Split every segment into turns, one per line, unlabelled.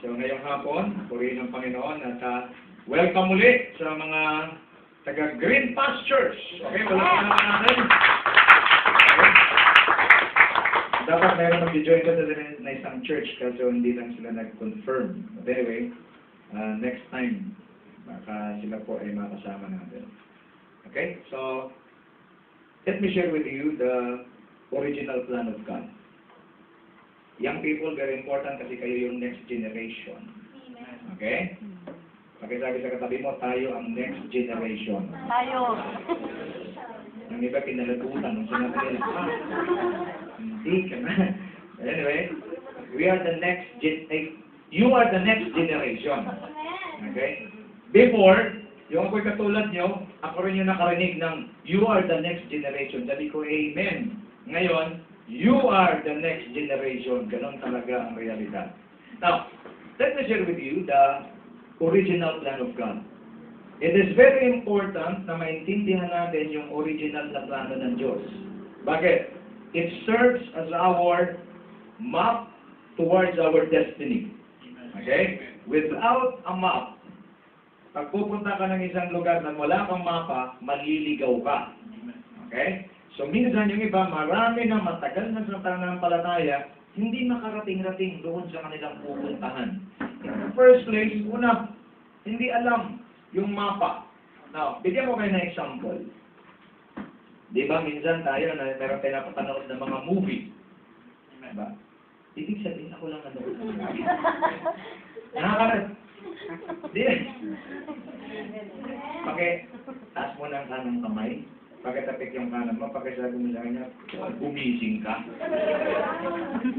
So ngayong hapon, purihin ng Panginoon at welcome muli sa mga taga Green Pastures. Okay, wala pa naman natin. Okay. Dapat mayroon mag-join ka na isang church kasi hindi lang sila nag-confirm. But anyway, next time, baka sila po ay makasama natin. Okay, so let me share with you the original plan of God. Young people, very important kasi kayo yung next generation. Okay? Pakisabi sa katabi mo, tayo ang next generation.
Tayo.
Ang iba kinalagutan nung sinabi nila, hindi ka na. Anyway, we are the next you are the next generation. Okay? Before, yung ako'y katulad nyo, ako rin yung nakarinig ng you are the next generation. Sabi ko, amen. Ngayon, you are the next generation. Ganon talaga ang realidad. Now, let me share with you the original plan of God. It is very important na maintindihan natin yung original na plano ng Diyos. Bakit? It serves as our map towards our destiny. Okay? Without a map, pag pupunta ka ng isang lugar na wala kang mapa, maliligaw ka. Okay? So minsan yung iba, marami na matagal na sa pananampalataya, hindi makarating-rating doon sa kanilang pupuntahan. In the first place, una, hindi alam yung mapa. Now, bigyan ko kayo ng example. Di ba minsan tayo na meron tayo napapanood ng mga movie? Diba? Ibig sabihin ako lang nanood. Nakakaroon. Di. Taas mo ng kanang kamay. Pagkatapik yung kanan mo, pagkasabi mo sa kanya, gumising ka.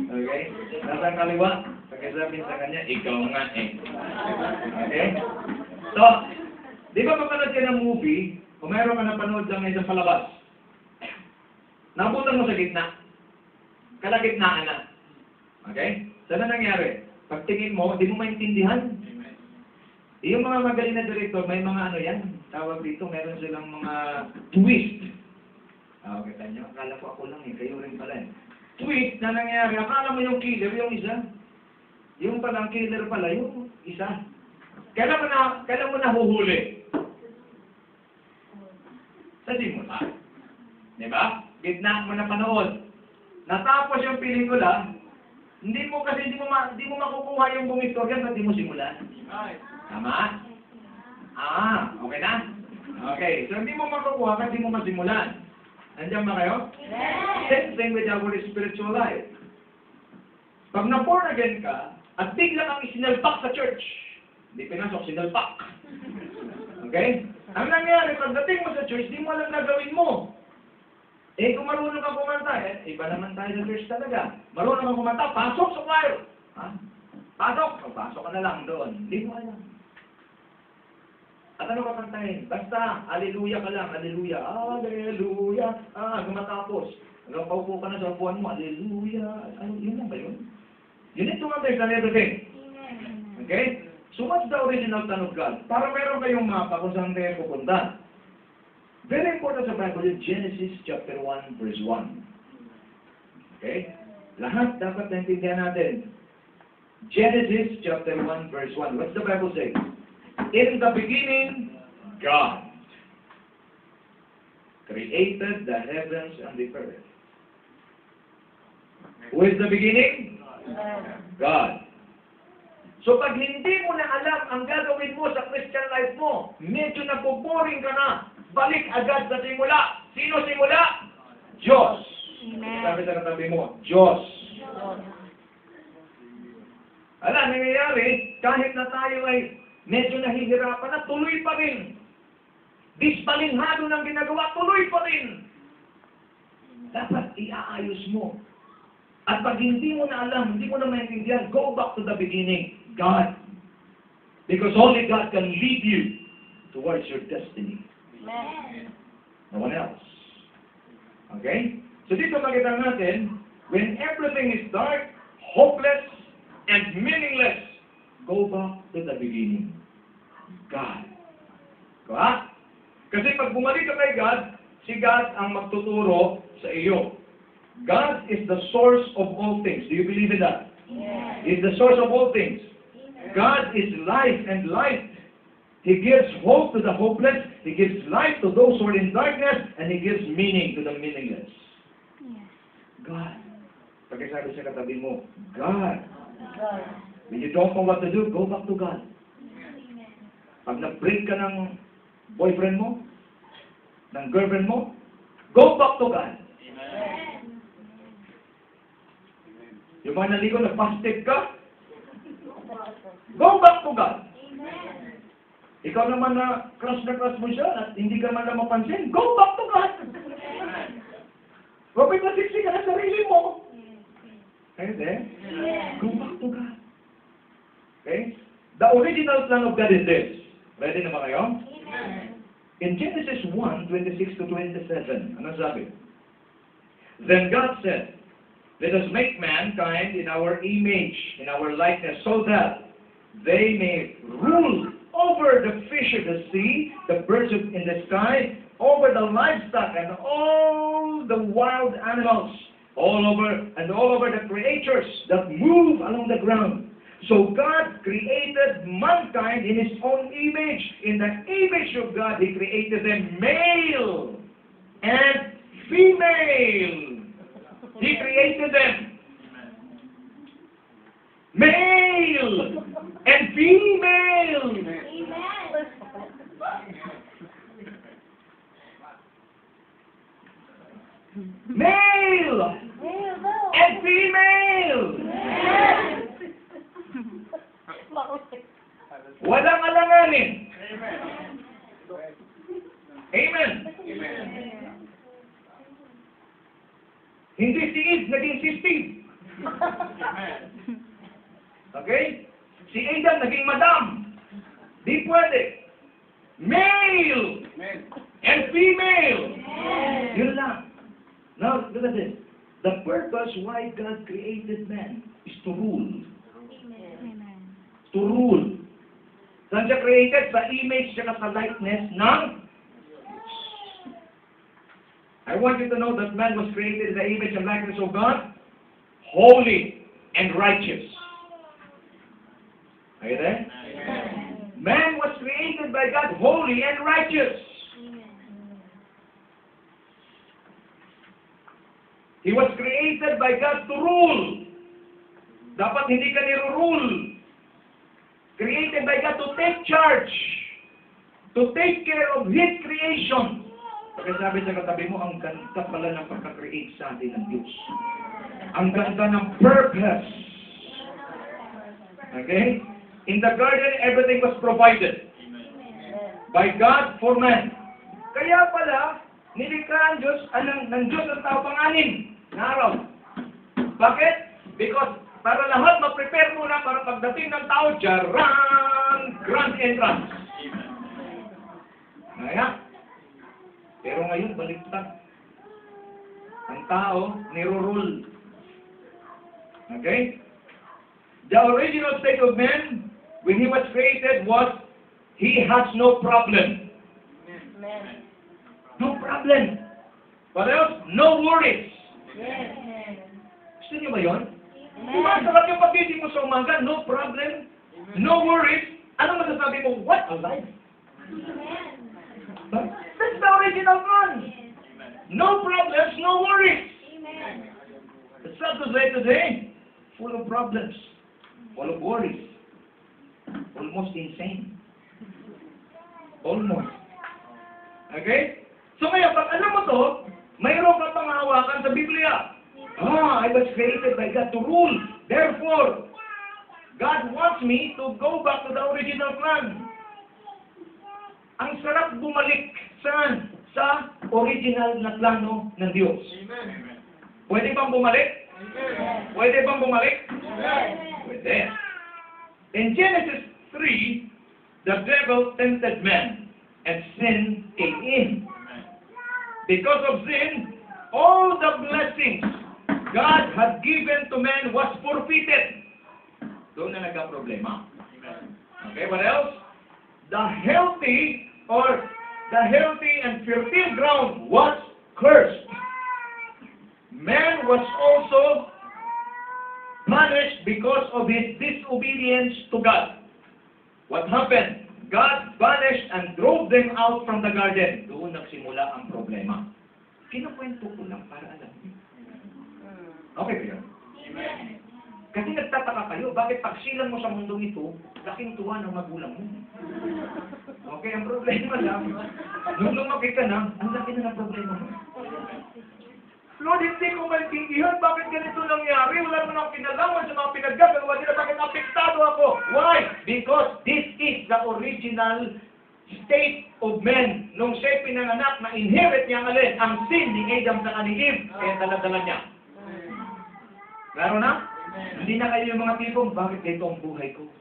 Okay? Nasa kaliwa, pagkasabi sa kanya, ikaw nga eh. Okay? So, di ba mapanood ka ng movie, kung mayroon ka napanood lang ngayon sa palabas, nabutan mo sa gitna. Kalagitnaan na. Okay? Saan na nangyari? Pagtingin mo, di mo maintindihan. Yung mga magaling na director, may mga ano yan, tawag dito, meron silang mga twist. Kita nyo, akala ko ako lang eh, kayo rin pala eh. Twist na nangyari, akala mo yung killer, yung isa. Yung palang killer pala, yung isa. Kailan mo nahuhuli? Sa simula. Diba? Gitna mo na panood. Natapos yung pelikula, hindi mo makukuha yung buong istorya, hindi mo simulan. Tama? Okay na? Okay. So, hindi mo makukuha kasi hindi mo masimulan. Nandiyan ba kayo? Yes! Same thing with our spiritual life. Pag na-born again ka, at biglang ang isinalpak sa church, hindi pinasok, sinalpak. Okay? Ang nangyari, pagdating mo sa church, di mo alam na gawin mo. Eh, kung marunong ka kumanta, iba naman tayo sa church talaga. Marunong ka kumanta, pasok sa choir. Ha? Pasok ka na lang doon. Hindi mo alam. At ano ka kantahin? Basta, aleluya ka lang, aleluya, aleluya. Hanggang matapos. Hanggang paupo ka na sa upuan mo, aleluya. Yun lang ba yun? You need to understand everything. Okay? So what's the original plan of God? Para meron kayong mapa kung saan kayo pupunta. Very important sa Bible, Genesis chapter 1, verse 1. Okay? Lahat dapat naintindihan natin. Genesis chapter 1, verse 1. What's the Bible say? In the beginning, God created the heavens and the earth. Who is the beginning? God. So pag hindi mo na alam ang gagawin mo sa Christian life mo, medyo napupuring ka na, balik agad sa simula. Sino simula? Diyos. Sabi sa katabi mo, Diyos. Nangyayari, kahit na tayo ay medyo nahihirapan na, tuloy pa rin. Disbalinghado ng ginagawa, tuloy pa rin. Dapat iaayos mo. At pag hindi mo na alam, hindi mo na maintindihan, go back to the beginning. God. Because only God can lead you towards your destiny.
Amen.
No one else. Okay? So dito makita natin, when everything is dark, hopeless, and meaningless, go back to the beginning. God. Diba? Kasi pag bumalik ka kay God, si God ang magtuturo sa iyo. God is the source of all things. Do you believe in that?
Yes.
He is the source of all things. God is life and light. He gives hope to the hopeless. He gives light to those who are in darkness. And He gives meaning to the meaningless. God. Pagkasabi sa katabi mo, God. When you don't know what to do, go back to God. Pag nag-break ka ng boyfriend mo, ng girlfriend mo, go back to God. Yung mga naligo na fasted ka, go back to God. Ikaw naman na crush mo siya at hindi ka man na mapansin, go back to God. Huwag masiksi ka na sarili mo. Okay? Go back to God. Okay? The original plan of God is this. Ready na ba kayo? In Genesis 1:26 to 27, ano sabi? Then God said, let us make mankind in our image, in our likeness, so that they may rule over the fish of the sea, the birds in the sky, over the livestock and all the wild animals, all over the creatures that move along the ground. So God created mankind in His own image. In the image of God, He created them male and female. He created them male and female. Male and female. Walang alanganin. Amen. Hindi si Eve naging si Steve. Okay? Si Adam naging Madam. Di pwede. Male and female. Yun lang. Now, look at this. The purpose why God created man is to rule. To rule. Saan siya created? Sa image siya sa likeness ng I want you to know that man was created in the image and likeness of God, holy and righteous. Are you there? Amen. Man was created by God, holy and righteous. He was created by God to rule. Dapat hindi ka niro-rule. Created by God to take charge. To take care of His creation. Kaya sabi sa katabi mo, ang ganda pala ng pagka-create sa atin ng Diyos. Ang ganda ng purpose. Okay? In the garden, everything was provided. By God for man. Kaya pala, nilikha ang Diyos, ng Diyos ang tao pang-anim na araw. Bakit? Because para lahat ma-prepare muna para pagdating ng tao, jarang! Grand entrance. Kaya, pero ngayon, baliktad. Ang tao, niro-rule. Okay? The original state of man, when he was created, was he has no problem. No problem. What else? No worries. Gusto niyo ba yun? Sumasarap yung pag-ibig mo sa umaga, no problem, no worries. Ano masasabi mo? What a life? That's the original one. No problems, no worries. It's sad to say today, full of problems, full of worries, almost insane. Almost. Okay? So ngayon, pag alam mo to, mayroon ka pang hawakan sa Biblia. I was created by God to rule. Therefore, God wants me to go back to the original plan. Ang sarap bumalik saan? Sa original na plano ng Diyos. Amen. Pwede bang bumalik? Amen. Pwede bang bumalik? Amen. Pwede. In Genesis 3, the devil tempted man and sin came in. Because of sin, all the blessings God had given to man was forfeited. Doon na nagka-problema. Okay, what else? The healthy and fertile ground was cursed. Man was also punished because of his disobedience to God. What happened? God banished and drove them out from the garden. Doon nagsimula ang problema. Kinukwento ko lang para alam niyo. Okay ba yun? Kasi nagtataka kayo, bakit pagsilang mo sa mundong ito, laking tuwa ng magulang mo? Okay, ang problema lang, nung lumaki ka na, ang laki na ng problema mo. Lord, hindi ko maintindihan, bakit ganito nangyari? Wala naman akong kinalaman sa mga pinagagawa nila, bakit apektado ako? Why? Because this is the original state of men. Nung siya'y pinanganak, na-inherit niya ang sin ni Adam sa ni Eve, kaya dala-dala niya. Meron na? Hindi na kayo yung mga tipong, bakit ito ang buhay ko?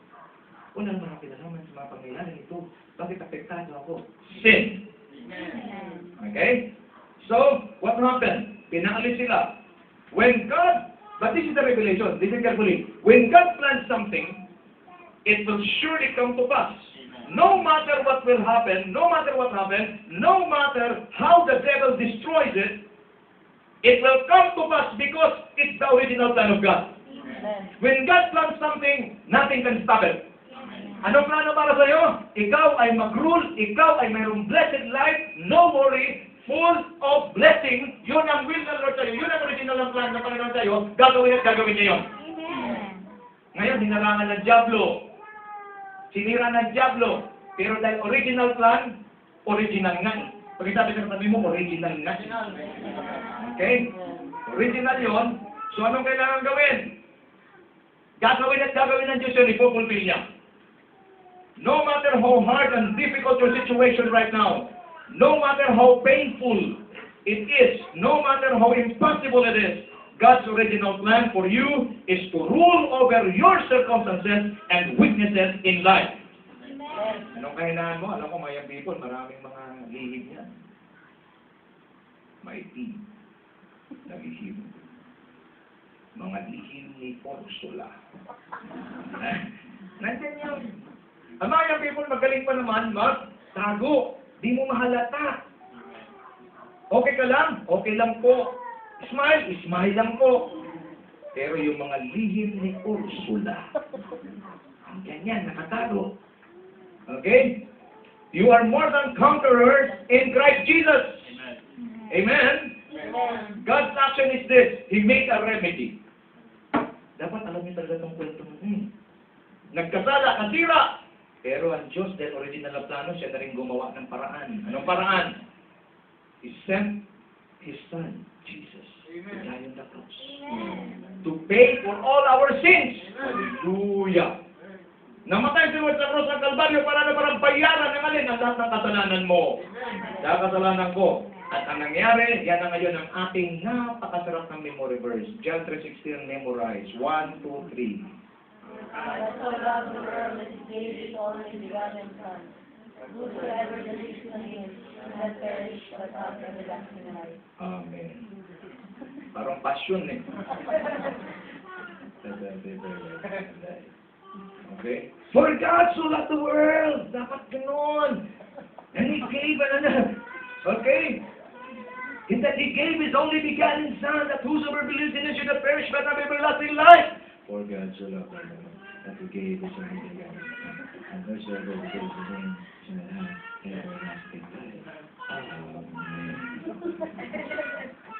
Wala naman akong kinalaman sa mga pangyayaring ito, bakit apektado ako? Sin. Okay? So, what happened? Pinaalis sila. When God, but this is the revelation, listen carefully. When God plans something, it will surely come to pass. No matter what will happen, no matter what happens, no matter how the devil destroys it, it will come to pass because it's the original plan of God. When God plans something, nothing can stop it. Anong plano para sa iyo? Ikaw ay mag-rule, ikaw ay mayroong blessed life, no worry, full of blessing. Yun ang will ng Lord sa iyo. Yun ang original ng plan ng Panginoon sa iyo. Gagawin at gagawin niya yun. Ngayon, hinarangan ng Diablo. Sinira ng Diablo. Pero dahil original plan, original nga. Pag sabi sa sabi mo, original nga. Okay? Original yun. So, anong kailangan gawin? Gagawin at gagawin ng Diyos yun, ipupulpil niya. No matter how hard and difficult your situation right now, no matter how painful it is, no matter how impossible it is, God's original plan for you is to rule over your circumstances and weaknesses in life. Anong kahinaan mo? Alam ko, mayang people, maraming mga lihim yan. May team na lihim. Mga lihim ni Ursula. Nandiyan yun. Ang mga people, magaling pa naman, magtago. Di mo mahalata. Okay ka lang? Okay lang po. Smile? Smile lang po. Pero yung mga lihim ni Ursula, ang ganyan, nakatago. Okay? You are more than conquerors in Christ Jesus. Amen? Amen. God's action is this. He made a remedy. Dapat alam niyo talaga itong kwento mo. Nagkasala, nasira. Pero ang Diyos, dahil original na plano, siya na rin gumawa ng paraan. Anong paraan? He sent His Son, Jesus, to die on the cross. To pay for all our sins. Hallelujah. Namatay si Lord sa cross ng Kalbaryo para bayaran ng alin ang lahat ng kasalanan mo. Sa kasalanan ko. At ang nangyari, yan na ngayon ang ating napakasarap ng memory verse. John 3:16, memorize. 1, 2, 3.
God so loved the world that He gave His only begotten Son, whosoever believes in Him should not perish but have everlasting life.
Amen. Parang passion eh. Okay? For God so loved the world. Dapat ganon. And He gave okay? In that He gave His only begotten Son, that whosoever believes in Him should not perish but have everlasting life. For God so loved the world, that He gave His only begotten Son, and whosoever believes in Him should not have everlasting life. Amen.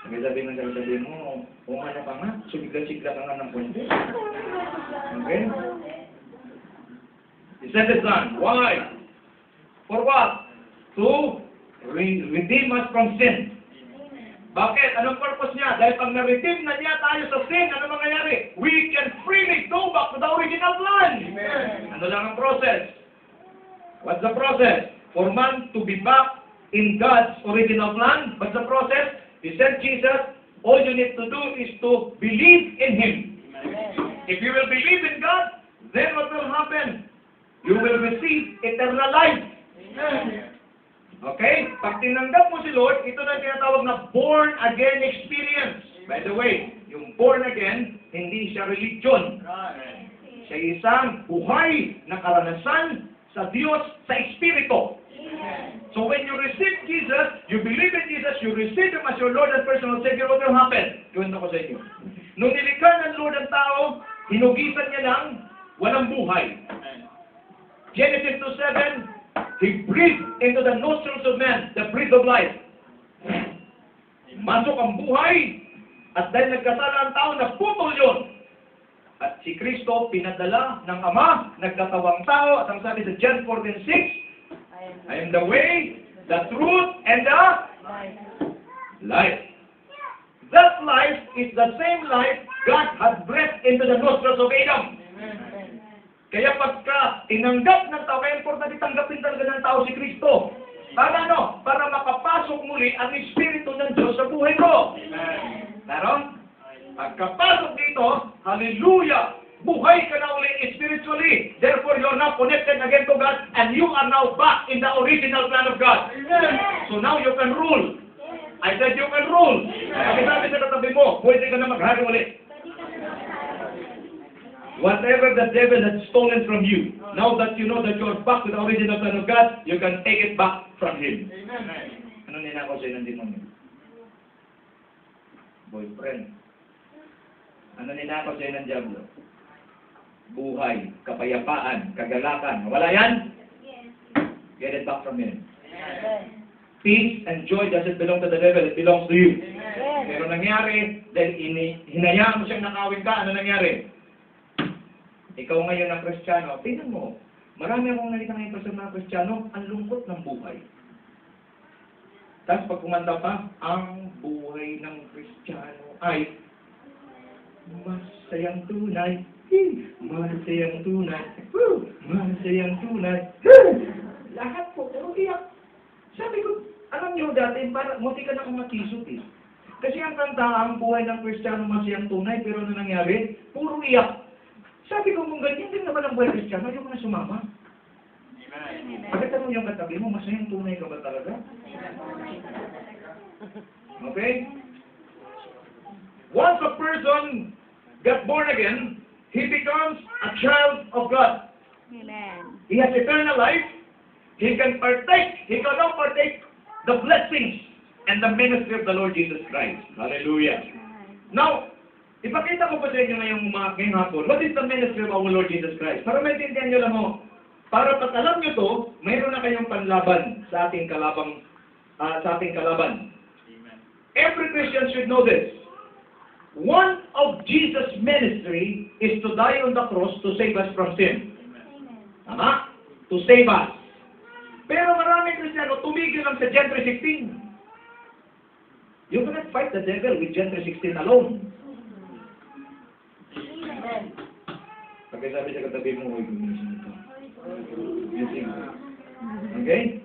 Sabi mo, umano ka nga, sumigla-sigla ka nga ng konti. Okay? He sent His Son. Why? For what? To redeem us from sin. Bakit? Anong purpose niya? Dahil pag na-redeem na niya tayo sa sin, ano mangyayari? We can freely go back to the original plan. Amen. Ano lang ang process? What's the process? For man to be back in God's original plan, what's the process? He sent Jesus. All you need to do is to believe in Him. Amen. If you will believe in God, then what will happen? You will receive eternal life. Amen. Okay? Pag tinanggap mo si Lord, ito na tinatawag na born-again experience. By the way, yung born again, hindi siya religion. Siya isang buhay na karanasan sa Diyos sa Espiritu. So when you receive Jesus, you believe in Jesus, you receive Him as your Lord and personal Savior, what will happen? Iwan ko sa inyo. Nung nilikha ng Lord ang tao, hinugisan niya ng walang buhay. Genesis 2:7, He breathed into the nostrils of man the breath of life. Masok ang buhay, at dahil nagkasala ang tao, naputol yun. At si Kristo, pinadala ng Ama, nagkatawang tao, at ang sabi sa John 14:6, I am the way, the truth, and the life. That life is the same life God had breathed into the nostrils of Adam. Kaya pagka tinanggap ng tao, kaya importante tanggapin talaga ng tao si Kristo. Para ano? Para makapasok muli ang Espiritu ng Diyos sa buhay ko. Naroon? Pagkapasok dito, hallelujah! Buhay ka na uli spiritually. Therefore, you are now connected again to God and you are now back in the original plan of God. So now you can rule. I said you can rule. Kaya sabi sa katabi mo, pwede ka na maghari ulit. Whatever the devil had stolen from you, now that you know that you are back to the original plan of God, you can take it back from Him. Ano ninakaw sa'yo ng demonyo? Boyfriend. Ano ninakaw sa'yo ng diablo? Buhay, kapayapaan, kagalakan. Wala yan? Get it back from Him. Peace and joy doesn't belong to the devil, it belongs to you. Pero nangyari, dahil hinayaan mo siyang nakawin ka, ano nangyari? Ikaw ngayon na Kristiyano, tingnan mo, marami akong nakita ngayon person na Kristiyano, ang lungkot ng buhay. Tapos pag kumanta pa, ang buhay ng Kristiyano ay masayang tunay, masayang tunay, masayang tunay. Lahat po, pero iyak. Sabi ko, alam niyo dati, muti ka na kumatisot eh. Kasi ang kanta, ang buhay ng Kristiyano masayang tunay, pero ano nangyari? Puro iyak. Sabi ko, kung ganyan din naman ang buhay Kristiyano, ayaw mo na sumama. Pagkatanong yung katabi mo, masayang tunay ka ba talaga? Okay? Once a person got born again, he becomes a child of God.
Amen.
He has eternal life. He can now partake the blessings and the ministry of the Lord Jesus Christ. Hallelujah. Now, ipakita ko pa sa inyo ngayong hapon, what is the ministry of our Lord Jesus Christ? Para maintindihan nyo lang para pag alam nyo to, mayroon na kayong panlaban sa ating kalaban. Amen. Every Christian should know this. One of Jesus' ministry is to die on the cross to save us from sin.
Amen.
Tama? To save us. Pero maraming Kristiyano tumigil lang sa John 3:16. You cannot fight the devil with John 3:16 alone. Pagkasabi sa katabi mo, huwag gumising ito. Okay?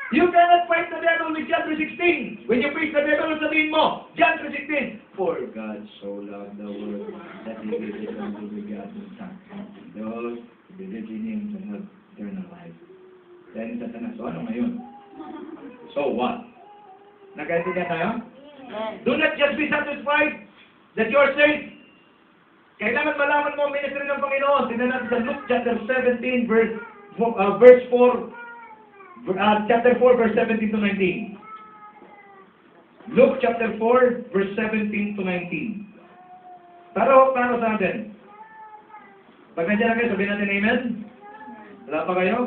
You cannot fight the devil with John 3:16. When you preach the devil, sabihin mo, John 3:16. For God so loved the world that He gave His only begotten Son. Those who believe in Him shall have eternal life. Then Satanas, so ano ngayon? So what? Nagkaintindihan tayo? Do not just be satisfied that you are saved. Kailangan malaman mo ang ministry ng Panginoon. Tingnan natin sa Luke chapter 17, verse 4, chapter 4, verse 17 to 19. Luke chapter 4, verse 17 to 19. Para sa atin. Pag nandiyan na kayo, sabihin natin amen? Wala pa kayo?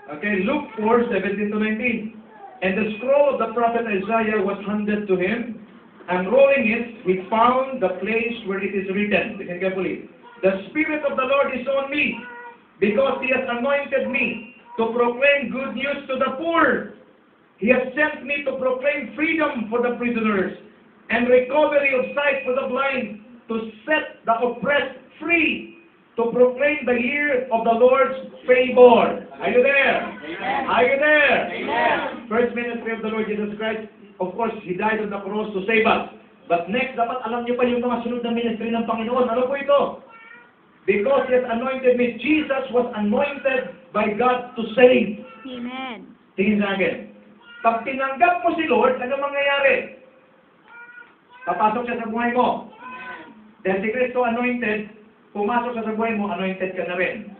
Okay, Luke 4, 17 to 19. And the scroll of the prophet Isaiah was handed to him. Unrolling it, he found the place where it is written. Listen carefully. The Spirit of the Lord is on me, because He has anointed me to proclaim good news to the poor. He has sent me to proclaim freedom for the prisoners and recovery of sight for the blind, to set the oppressed free, to proclaim the year of the Lord's favor. Are you there? Amen. Are you there? Amen. First ministry of the Lord Jesus Christ, of course, He died on the cross to save us. But next, dapat alam niyo pa yung mga sunod na ministry ng Panginoon. Ano po ito? Because He has anointed me. Jesus was anointed by God to save.
Amen.
Tingin sa akin. Pag tinanggap mo si Lord, ano mangyayari? Papasok siya sa buhay mo. Dahil si Kristo anointed, pumasok siya sa buhay mo, anointed ka na rin.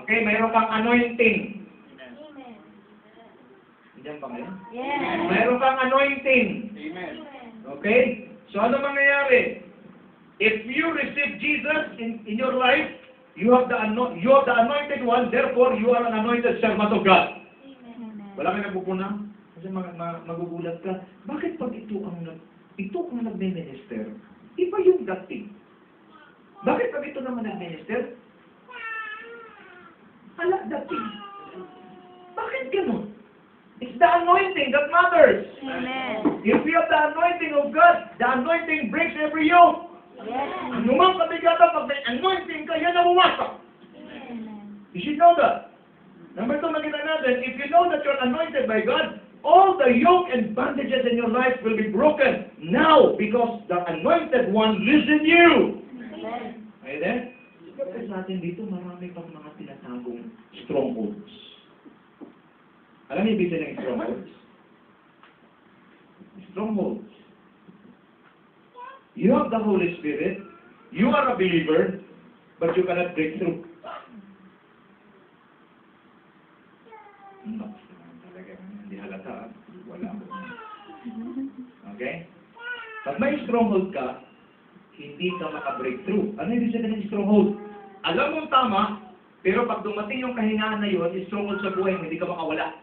Okay, mayroon kang anointing. Diyan pa kayo?
Yes.
Mayroon kang anointing.
Amen.
Okay? So ano mangyayari? If you receive Jesus in your life, you have the anointed one, therefore you are an anointed servant of God. Wala kang nagpupuna? Kasi magugulat ka. Bakit pag ito ang nagme-minister, iba yung dating? Bakit pag ito naman nag-minister? Ala, dating. Bakit ganun? It's the anointing that matters.
Amen.
If we have the anointing of God, the anointing breaks every yoke.
Yes.
Anumang kabigatan, pag may anointing ka, yan ang uwasak. You should know that. Number 2, nakita natin, if you know that you're anointed by God, all the yoke and bondages in your life will be broken now because the anointed one lives in you.
Amen.
Okay then? Kasi natin dito, marami pang mga tinatagong strongholds. Alam niyo ibig sabihin ng strongholds? Strongholds. You have the Holy Spirit, you are a believer, but you cannot break through. No, talaga hindi halata. Wala ako. Okay? Pag may stronghold ka, hindi ka maka-breakthrough. Ano yung ibig sabihin ng stronghold? Alam mong tama, pero pag dumating yung kahinaan na yun, stronghold sa buhay mo, hindi ka makawala.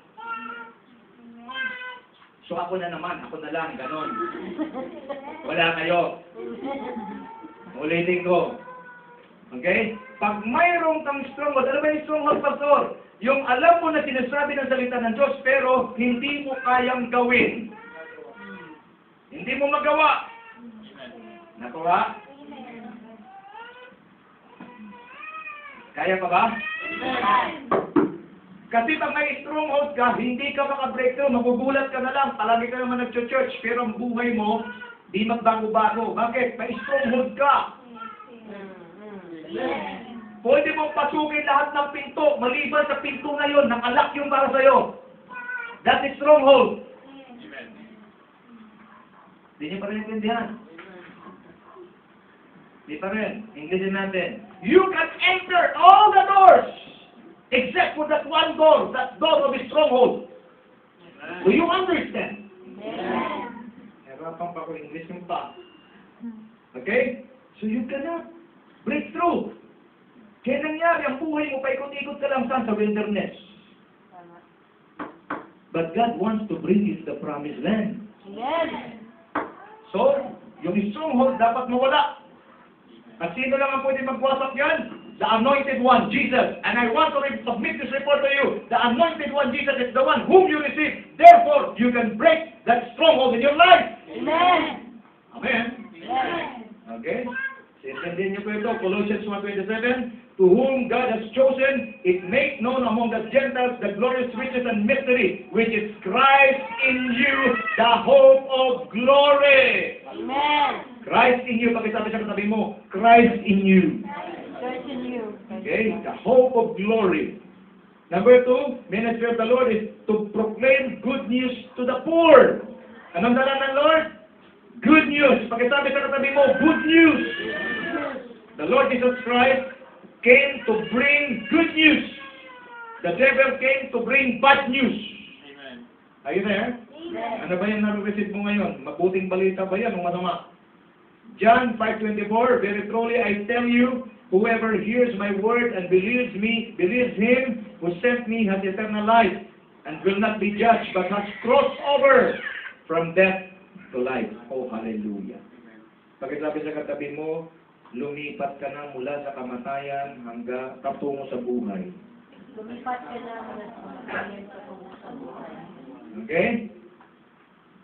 So ako na naman, ako na lang, ganon. Wala kayo. Ulitin ko. Okay? Pag mayroong kang stronghold, ano ba yung stronghold, Pastor? Yung alam mo na sinasabi ng salita ng Diyos, pero hindi mo kayang gawin. Hindi mo magawa. Nakuha? Kaya pa ba? Kasi pag may stronghold ka, hindi ka maka-breakthrough, magugulat ka na lang, palagi ka naman nag-church, pero ang buhay mo, di magbago-bago. Bakit? May stronghold ka. Pwede mong pasukin lahat ng pinto, maliban sa pinto na yun, nakalak yung para sa'yo. That is stronghold. Hindi niyo pa rin intindihan. Hindi pa rin. Inglesin natin. You can enter all the doors except for that one door, that door of a stronghold. Do you understand? Harapan pa ko English yung pa. Okay? So you cannot break through. Kaya nangyari, ang buhay mo, paikot-ikot ka lang saan sa wilderness. But God wants to bring you to the promised land.
Yes.
So, yung stronghold dapat mawala. At sino lang ang pwede magwasak yan? The anointed one, Jesus. And I want to submit this report to you. The anointed one, Jesus, is the one whom you receive. Therefore, you can break that stronghold in your life.
Amen.
Amen.
Yes.
Okay? Intindihin niyo po ito, Colossians 1:27, to whom God has chosen, it made known among the Gentiles the glorious riches and mystery, which is Christ in you, the hope of glory.
Amen.
Christ in you, pakisabi sa katabi mo, Christ in you.
Christ in you.
Okay? The hope of glory. Number 2, ministry of the Lord is to proclaim good news to the poor. Anong dala ng Lord? Good news. Pakisabi sa katabi mo, good news. The Lord Jesus Christ came to bring good news. The devil came to bring bad news.
Amen.
Are you there?
Amen.
Ano ba yung nare-receive mo ngayon? Mabuting balita ba yan o masama? John 5:24, very truly I tell you, whoever hears my word and believes me, believes him who sent me has eternal life and will not be judged but has crossed over from death to life. Oh, hallelujah. Pagkasabi sa katabi mo, lumipat ka na mula sa kamatayan hanggang patungo sa buhay.
Lumipat ka na mula sa kamatayan patungo sa buhay.
Okay?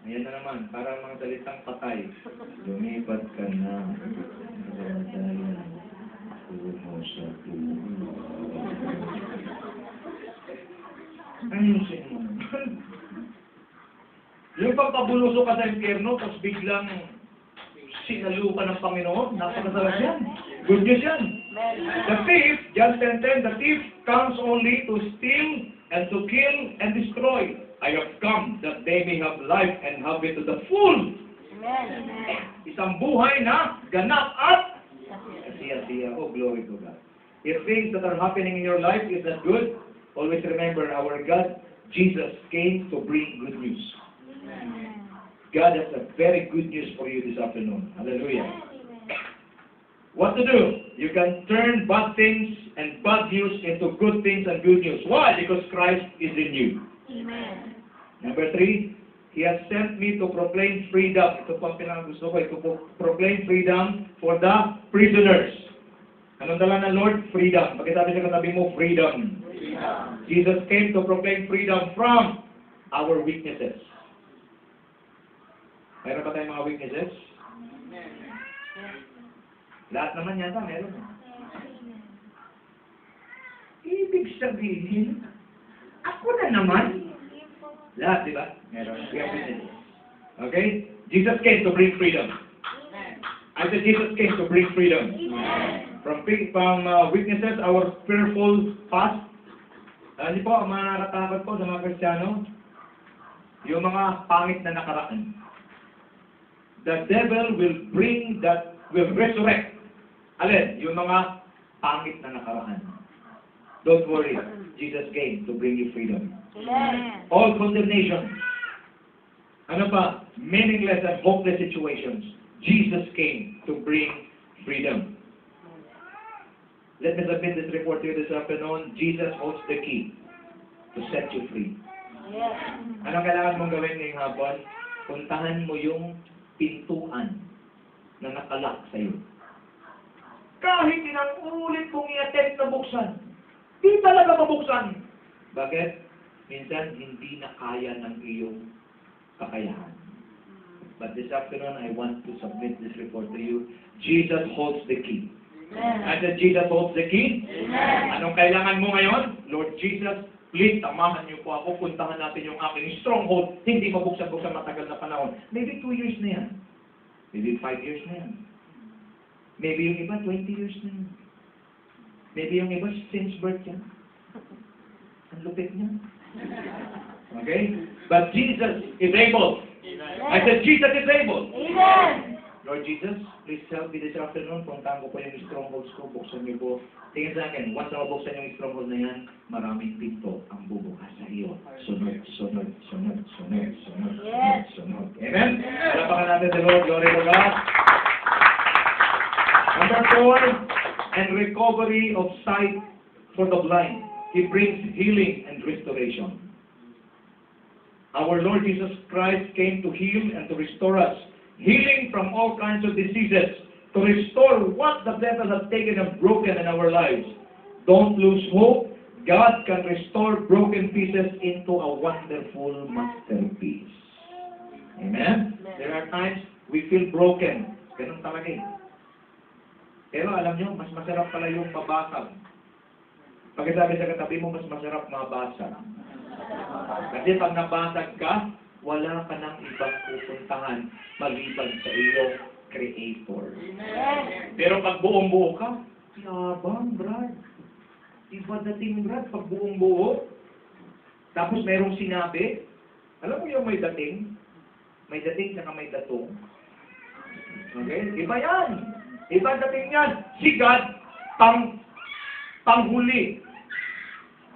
Ayan na naman, para mga salitang patay. Lumipat ka na sa kamatayan patungo sa buhay. Ayusin mo naman. Yung pagpabulusok ka sa impyerno, tapos biglang sinalupa ng Panginoon, napakasarap yan. Good news yan. The thief, John 10:10, the thief comes only to steal and to kill and destroy. I have come that they may have life and have it to the full.
Amen.
Isang buhay na ganap at siya. Oh, glory to God. If things that are happening in your life is not good, always remember our God, Jesus came to bring good news. God has a very good news for you this afternoon. Hallelujah. what to do. You can turn bad things and bad news into good things and good news. Why? Because Christ is in you.
Amen.
Number 3, He has sent me to proclaim freedom. Ito po ang pinakagusto ko. Ito po, proclaim freedom for the prisoners. Anong dala ng Lord? Freedom. Pagkitabi sa katabi mo, freedom.
Freedom.
Jesus came to proclaim freedom from our weaknesses. Mayroon ba tayong mga weaknesses? Lahat naman yata, meron. Ibig sabihin, ako na naman. Lahat, di ba? Meron. We have weaknesses. Okay? Jesus came to bring freedom. I said Jesus came to bring freedom. From weaknesses, our fearful past. Alam niyo po, ang mga nakatakot po sa mga Kristiyano, yung mga pangit na nakaraan. The devil will resurrect. Alin? Yung mga pangit na nakaraan. Don't worry. Jesus came to bring you freedom.
Amen.
All condemnation. Ano pa? Meaningless and hopeless situations. Jesus came to bring freedom. Let me submit this report to you this afternoon. Jesus holds the key to set you free.
Yes.
Anong kailangan mong gawin ngayong hapon? Puntahan mo yung pintuan na nakalak sa iyo. Kahit inang ulit kong i-attempt na buksan, di talaga mabuksan. Bakit? Minsan, hindi na kaya ng iyong kakayahan. But this afternoon, I want to submit this report to you. Jesus holds the key.
Amen.
I said, Jesus holds the key.
Amen.
Anong kailangan mo ngayon? Lord Jesus, please, tamahan niyo po ako. Puntahan natin yung aking stronghold. Hindi mabuksan-buksan matagal na panahon. Maybe 2 years na yan. Maybe 5 years na yan. Maybe yung iba, 20 years na yan. Maybe yung iba, since birth yan. Ang lupit niya. Okay? But Jesus is able. I said, Jesus is able.
Amen.
Lord Jesus, please help me this afternoon. Puntahan ko po yung strongholds ko. Buksan niyo po. Tingin sa akin, once na mabuksan yung stronghold na yan, maraming pinto ang bubukas sa iyo. Sunod, sunod, sunod, sunod, sunod,
Yes.
sunod. Amen? Palapakan natin the Lord. Glory to God. Number 4, and recovery of sight for the blind. He brings healing and restoration. Our Lord Jesus Christ came to heal and to restore us. Healing from all kinds of diseases, to restore what the devil has taken and broken in our lives. Don't lose hope. God can restore broken pieces into a wonderful masterpiece. Amen? There are times we feel broken. Ganun talaga eh. Pero alam nyo, mas masarap pala yung mabasag. Pagkasabi sa katabi mo, mas masarap mabasag. Kasi pag nabasag ka, wala ka nang ibang pupuntahan maliban sa iyong Creator.
Amen.
Pero pag buong-buo ka, yabang, Brad. Iba dating, Brad, pag buong-buo. Tapos merong sinabi, alam mo yung may dating? May dating saka may datong. Okay? Iba yan. Iba dating yan. Si God, panghuli.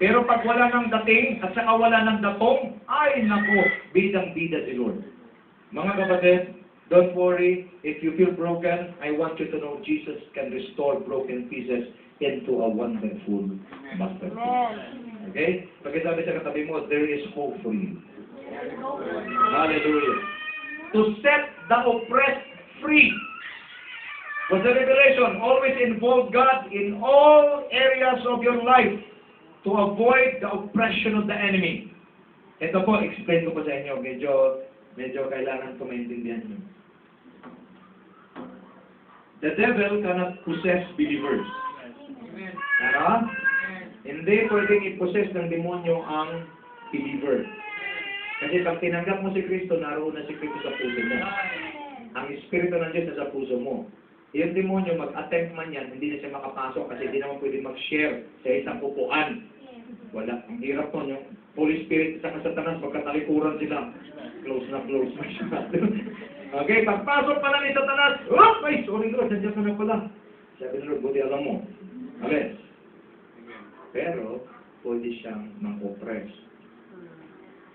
Pero pag wala ng dating at saka wala ng datong, ay nako, bidang-bida si Lord. Mga kapatid, don't worry. If you feel broken, I want you to know Jesus can restore broken pieces into a wonderful masterpiece.
Amen.
Okay? Pagkasabi sa katabi mo, there is hope for you. Hallelujah. To set the oppressed free. Was the revelation always involve God in all areas of your life to avoid the oppression of the enemy. Ito po, explain ko po sa inyo. Medyo kailangan ko maintindihan nyo. The devil cannot possess believers. Tara? Hindi pwedeng i-possess ng demonyo ang believer. Kasi pag tinanggap mo si Kristo, naroon na si Kristo sa puso mo. Ang Espiritu ng Diyos na sa puso mo. Yung demonyo, mag-attempt man yan, hindi na siya makapasok kasi hindi naman pwede mag-share sa isang upuan. Wala. Ang hirap po yung Holy Spirit sa Satanas, magkatalikuran sila. Close na siya. Okay, pagpasok pa lang ni Satanas, oh, ay, sorry Lord, nandiyan ka na pala. Sabi ni Lord, buti alam mo. Okay. Pero, pwede siyang mag-oppress.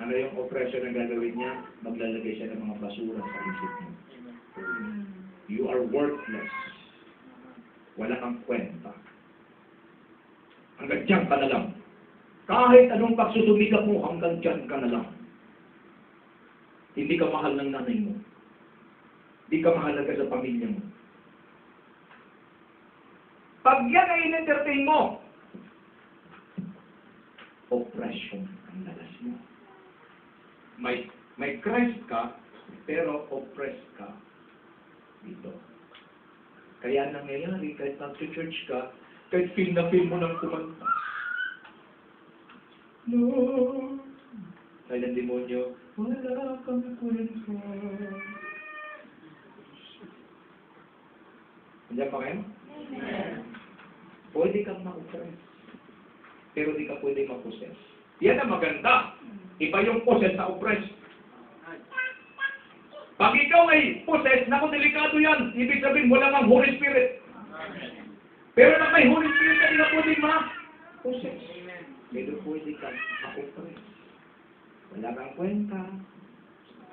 Ano yung oppression na gagawin niya? Maglalagay siya ng mga basura sa isip niya. You are worthless. wala kang kwenta. Hanggang dyan ka na lang. Kahit anong pagsusumikap mo, hanggang dyan ka na lang. Hindi ka mahal ng nanay mo. Hindi ka mahalaga sa pamilya mo. Pag yan ay in-entertain mo, oppression ang dalas mo. May Christ ka, pero oppressed ka dito. Kaya nangyayari, kahit nag-church ka, kahit feel na feel mo ng kumanta. Lord, kaya ng demonyo, wala kang kwenta. Nandiyan pa kayo?
Amen.
Pwede kang ma-oppress. Pero di ka pwede ma-possess. Yan ang maganda. Iba yung possess sa oppress. Pag ikaw ay possess, naku, delikado yan. Ibig sabihin, wala kang Holy Spirit. Pero na may Holy Spirit, hindi na pwede ma-possess. Pero pwede kang ma-oppress. Wala kang kwenta.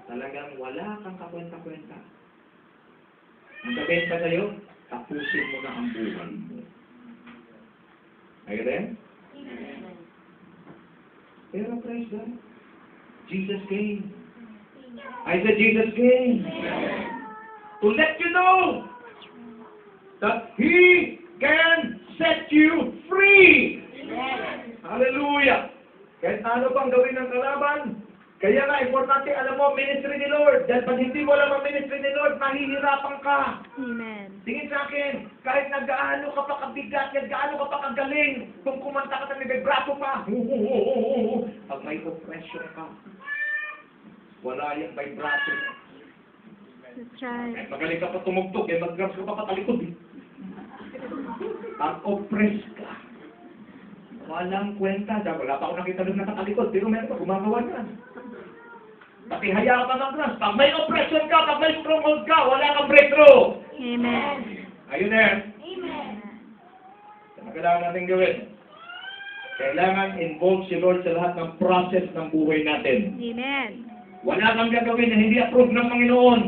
Talagang wala kang kakwenta-kwenta. Ang sabihin pa sa'yo, tapusin mo na ang buhay mo. Ayun rin?
Amen.
Pero praise God, Jesus came. I said Jesus came to let you know that He can set you free.
Amen.
Hallelujah! Kahit ano pang gawin ng kalaban, kaya nga, importante, alam mo, ministry ni Lord. Dahil pag hindi mo alam ang ministry ni Lord, mahihirapan ka.
Amen.
Tingin sa akin, kahit nag-aano ka pa kabigat, nag-aano ka pa kagaling, kung kumanta ka sa may braso pa, pag may oppression ka, wala yung vibrato.
That's right.
Eh, magaling ka pa tumugtog, eh, mag-grabs ka pa patalikod. Eh. Pag-oppress ka, walang kwenta. Wala pa ako nakita doon nakatalikod, pero meron pa, gumagawa yan. Pati haya ka ng grabs. Pag may oppression ka, pag may stronghold ka, wala kang breakthrough.
Amen.
Ayun eh.
Amen.
Ano kailangan natin gawin? Kailangan involve si Lord sa lahat ng process ng buhay natin.
Amen.
Wala kang gagawin na hindi approve ng Panginoon.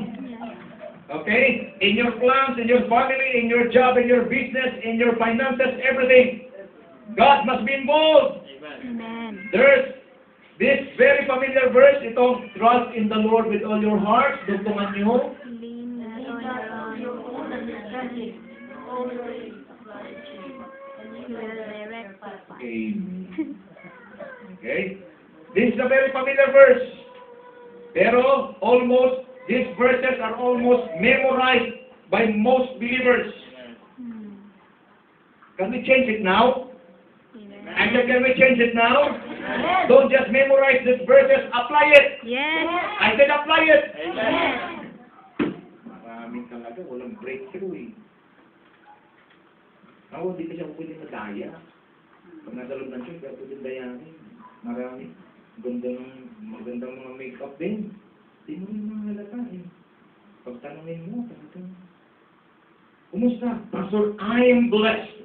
Okay? In your plans, in your family, in your job, in your business, in your finances, everything. God must be involved.
Amen.
There's this very familiar verse, itong trust in the Lord with all your heart. Dugtungan niyo.
Lean not
Lean
on
not
your
on
own.
your own understanding. Always acknowledge Him, and He
He will
will
direct
direct your path.
Amen. Okay? This is a very familiar verse. Pero almost, these verses are almost memorized by most believers.
Hmm.
Can we change it now?
Amen.
I said, can we change it now?
Amen.
Don't just memorize these verses, apply it.
Yes.
I said, apply it.
Yes.
Maraming talaga, walang breakthrough eh. Ako, hindi kasi ako pwede madaya. Pag nasa loob ng church, ako pwede dayanin. Marami. Magandang mga make-up din. Hindi mo rin mga halata eh. Pag tanongin mo, talagang, kumusta? Pastor, I am blessed.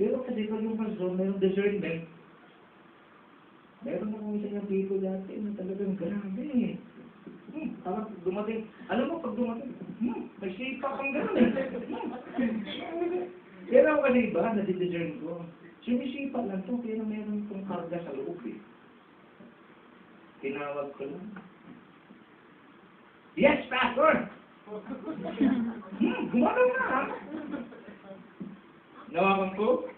Pero kasi pag yung pastor, mayroong discernment. Meron akong isang people dati na talagang grabe eh. Parang dumating, alam mo pag dumating, may sipa kang gano'n. Pero ako kasi iba, nadidiscern ko. Sumisipa lang to, pero meron kong karga sa loob eh. Tinawag ko lang. Yes, Pastor! Gumagaw na ha? Nawakan ko?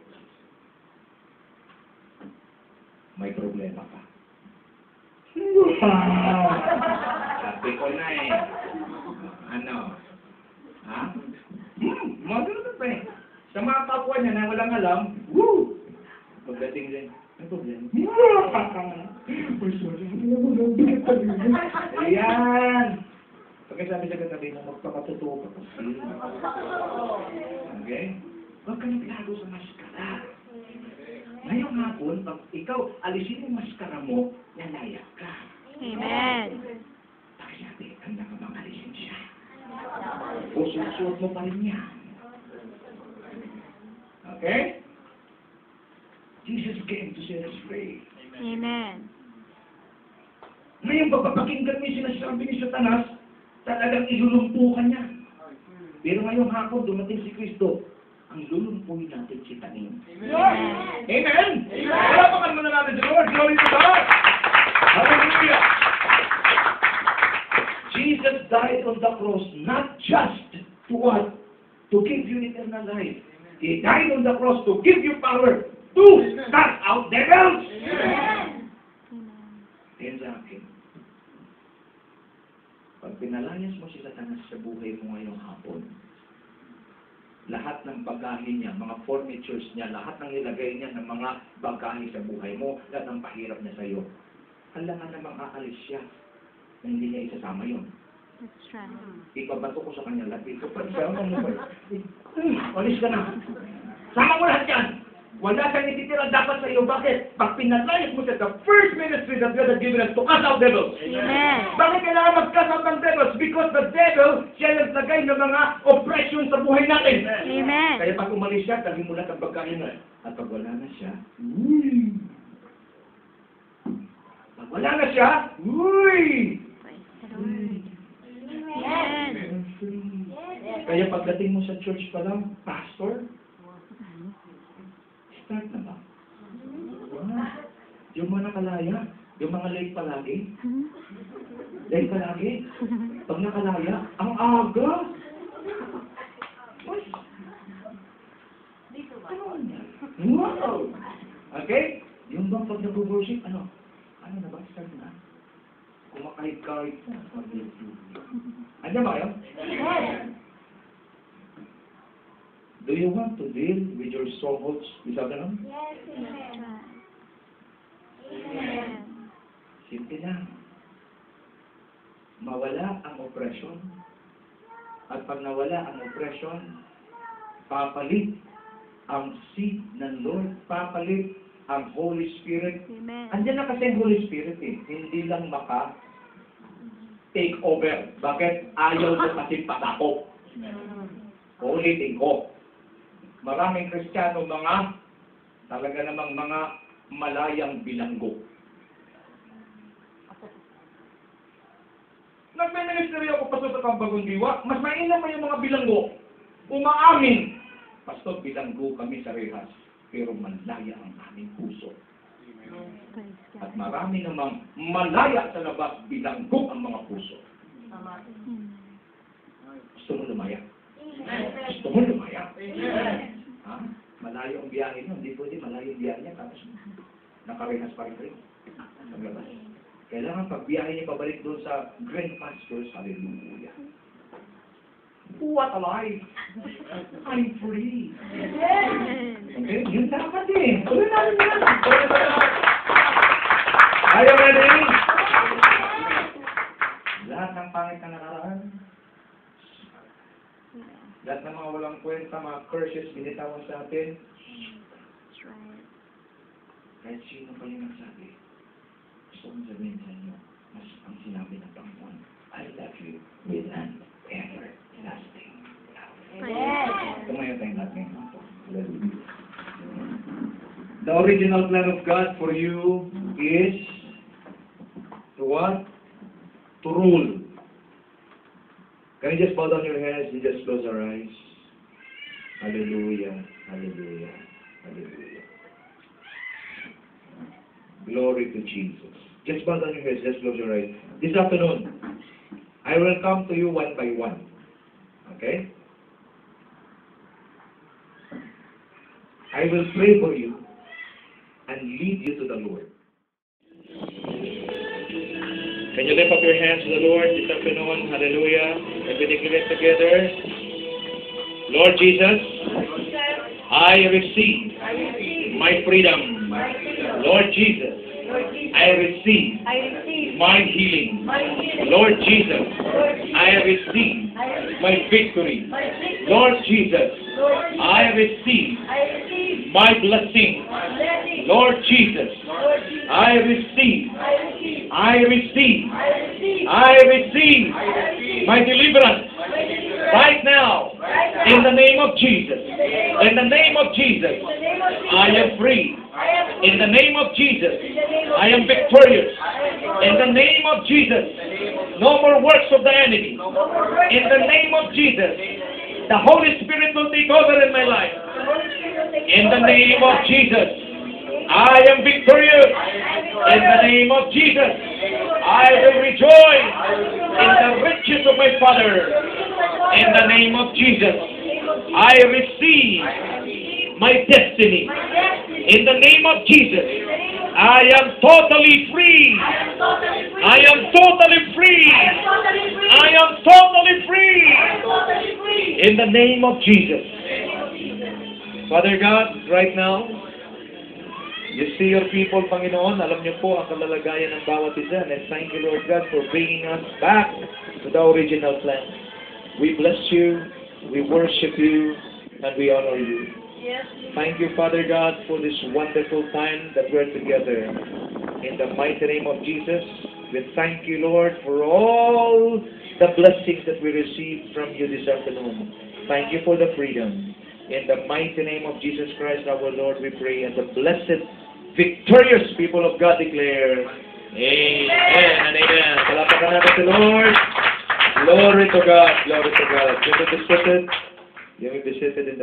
May problema ka. Sabi ko na eh. Ano? Ha? Gumagaw na pa eh. Sa mga kapwa niya na walang alam, woo! Pagdating din, may problema. Ayan! Pagkasabi sa katabi mo, magpapatuto ka kasi. Okay? Huwag ka naglago sa maskara. Ngayong hapon, pag ikaw alisin yung maskara mo, lalaya ka.
Amen.
Pakisabi, handa ka bang alisin siya? O susuot mo pa rin yan. Okay? Jesus came to set us free.
Amen.
Ngayon, pagpapakinggan mo yung sinasabi ni Satanas, talagang ilulumpukan niya. Pero ngayong hapon, dumating si Kristo, ang lulumpuhin natin si tanim.
Amen.
Amen! Palapakan muna natin si Lord. Glory to God! Hallelujah! Jesus died on the cross not just to what? To give you eternal life. He died on the cross to give you power to cast out devils.
Amen.
Ayan sa akin. Pag pinalayas mo si Satanas sa buhay mo ngayong hapon, lahat ng bagahe niya, mga furnitures niya, lahat ng nilagay niya ng mga bagahe sa buhay mo, lahat ng pahirap niya sa iyo, alangan namang aalis siya na hindi niya isasama yun.
That's right.
Ipabato ko sa kanya lahat. Isama mo ba? Alis ka na. Sama mo lahat yan. Wala kang ititira dapat sa iyo. Bakit? Pag pinalayas mo siya, the first ministry that God has given us to cast out devils.
Amen.
Bakit kailangan mag-cast out ng devils? Because the devil, siya naglagay ng mga oppression sa buhay natin.
Amen.
Kaya pag umalis siya, dali mo lang ang pagkain na. At pag wala na siya, pag wala na siya,
Praise the Lord. Amen.
Kaya pagdating mo sa church pa lang, pastor, start na ba? Wow. Yung mga nakalaya, yung mga late palagi, late palagi, pag nakalaya, ang aga. Wow! Okay? Yung bang pag nag-worship, ano na ba? Start na? Kumakahit-kahit na. Andiyan ba yun? Do you want to deal with your strongholds this afternoon?
Amen.
Simple lang. Mawala ang oppression. At pag nawala ang oppression, papalit ang seed ng Lord, papalit ang Holy Spirit.
Amen.
Andiyan na kasi ang Holy Spirit eh. Hindi lang take over. Bakit? Ayaw ko kasi patakop. Ulitin ko. Maraming Kristiyano talaga namang mga malayang bilanggo. Nagme-ministry ako pastor sa Bagong Diwa, mas mainam mo yung mga bilanggo. Umaamin. Pastor, bilanggo kami sa rehas, pero malaya ang aming puso.
Praise God.
At marami namang malaya sa labas, bilanggo ang mga puso. Gusto mo lumaya? Gusto mo lumaya? Ha? Malayo ang biyahe nyo. Hindi pwede malayo ang biyahe niya. Tapos nakarehas pa rin kayo. Naglabas. Kailangan pag biyahe niya pabalik doon sa Grand Pastures, hallelujah. What a life! I'm free! Okay? Yun dapat eh. Tuloy natin yan. Are you ready? Lahat ng pangit na nakaraan, lahat ng mga walang kwenta, mga curses, binitawan sa atin,
That's right.
kahit sino pa yung nagsabi, gusto kong sabihin sa inyo, mas ang sinabi ng Panginoon, I love you with an everlasting love. Tumayo tayong natin. The original plan of God for you is to what? To rule. Can you just bow down your heads and just close our eyes? Hallelujah, hallelujah, hallelujah. Glory to Jesus. Just bow down your heads, just close your eyes. This afternoon, I will come to you one by one. Okay? I will pray for you and lead you to the Lord. Can you lift up your hands to the Lord this afternoon? Hallelujah. And we declare it together. Lord Jesus, I receive my freedom. Lord Jesus, I receive my healing. Lord Jesus, I receive my victory. Lord Jesus, I receive my blessing. Lord Jesus, I receive my deliverance right now in the name of Jesus. In the name of Jesus, I am free. In the name of Jesus, I am victorious. In the name of Jesus, no more works of the enemy. In the name of Jesus,
the Holy Spirit will take over in my life. In the name of Jesus, I am victorious. In the name of Jesus, I will rejoice in the riches of my Father. In the name of Jesus, I receive my destiny. In the name of Jesus, I am totally free. I am totally free. I am totally free. In the name of Jesus. Father God, right now, you see your people, Panginoon. Alam niyo po ang kalalagayan ng bawat isa. And thank you, Lord God, for bringing us back to the original plan. We bless you, we worship you, and we honor you. Thank you, Father God, for this wonderful time that we're together. In the mighty name of Jesus, we thank you, Lord, for all the blessings that we received from you this afternoon. Thank you for the freedom. In the mighty name of Jesus Christ, our Lord, we pray, and the blessed, victorious people of God declare, Amen and Amen. Palapakan natin si Lord. Glory to God. Glory to God. You may be seated in the